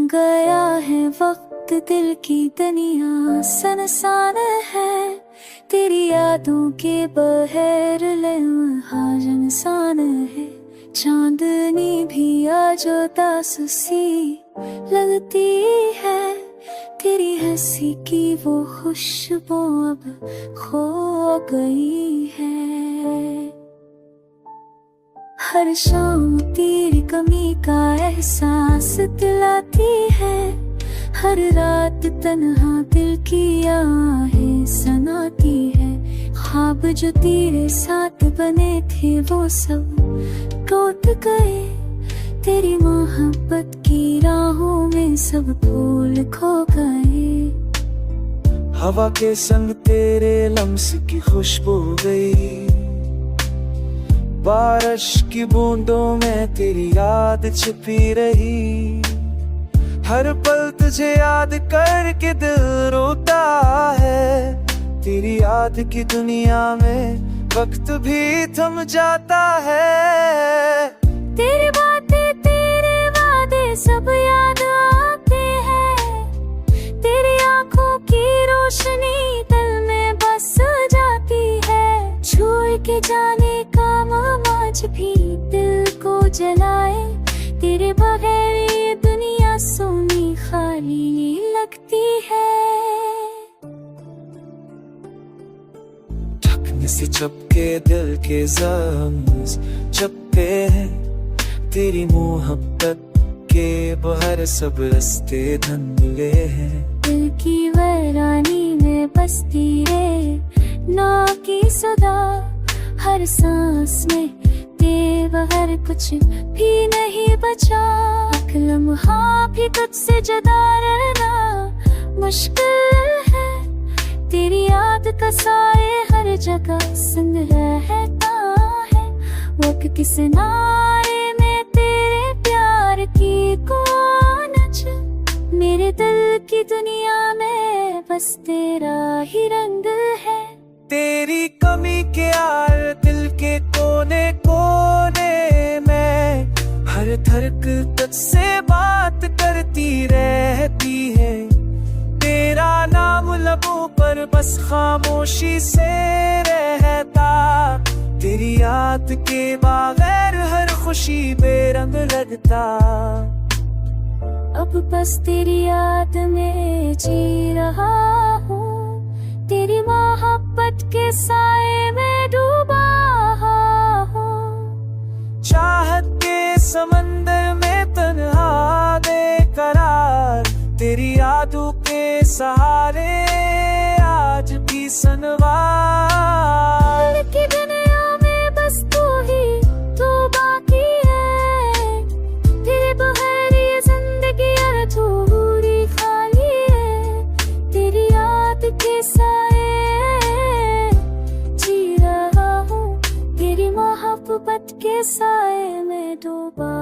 गया है वक्त, दिल की दुनिया सनसान है। तेरी यादों के बहर लम्हा इंसान है। चांदनी भी आज उदास सी लगती है। तेरी हंसी की वो खुशबू अब खो गई है। हर शाम तेरी कमी का एहसास दिलाती है। हर रात तन्हा दिल की आहें सुनाती है। ख्वाब जो तेरे साथ बने थे वो सब टूट गए। तेरी मोहब्बत की राहों में सब फूल खो गए। हवा के संग तेरे लम्स की खुशबू गई। बारिश की बूंदों में तेरी याद छिपी रही। हर पल तुझे याद करके दिल रोता है। तेरी याद की दुनिया में वक्त भी थम जाता है। तेरी बातें तेरे वादे सब याद आते हैं। तेरी आंखों की रोशनी दिल में बस जाती है। छोड़ के जाने का आज भी दिल को जलाए। तेरे बगैर ये दुनिया सोनी खाली लगती है। ढकने से चपके दिल के जख्म चपते हैं। तेरी मोहब्बत के बाहर सब रास्ते धुंधले हैं। दिल की वीरानी में बसती है ना की सदा। हर सांस में तेरे बगैर कुछ भी नहीं बचा। एक लम्हा भी तुझसे जुदा रहना मुश्किल है। तेरी याद का साए हर जगह संग रहता है। वक्त के किनारे में तेरे प्यार की कोनच। मेरे दिल की दुनिया में बस तेरा ही रंग है। तेरी कमी के यार दिल के कोने कोने में हर धड़क तुझसे बात करती रहती है। तेरा नाम लबों पर बस खामोशी से रहता। तेरी याद के बगैर हर खुशी बेरंग लगता। अब बस तेरी याद में जी रहा हूँ। तेरी मोहब्बत के साए में डूबा हूँ। चाहत के समंदर में तन्हा बेकरार। तेरी यादों के सहारे आज भी सनवार। की दुनिया में बस तू ही तू बाकी है। तेरे बगैर ये जिंदगी अधूरी खाली है। तेरी याद के साए जी रहा हूँ। तेरी मोहब्बत के साए में डूबा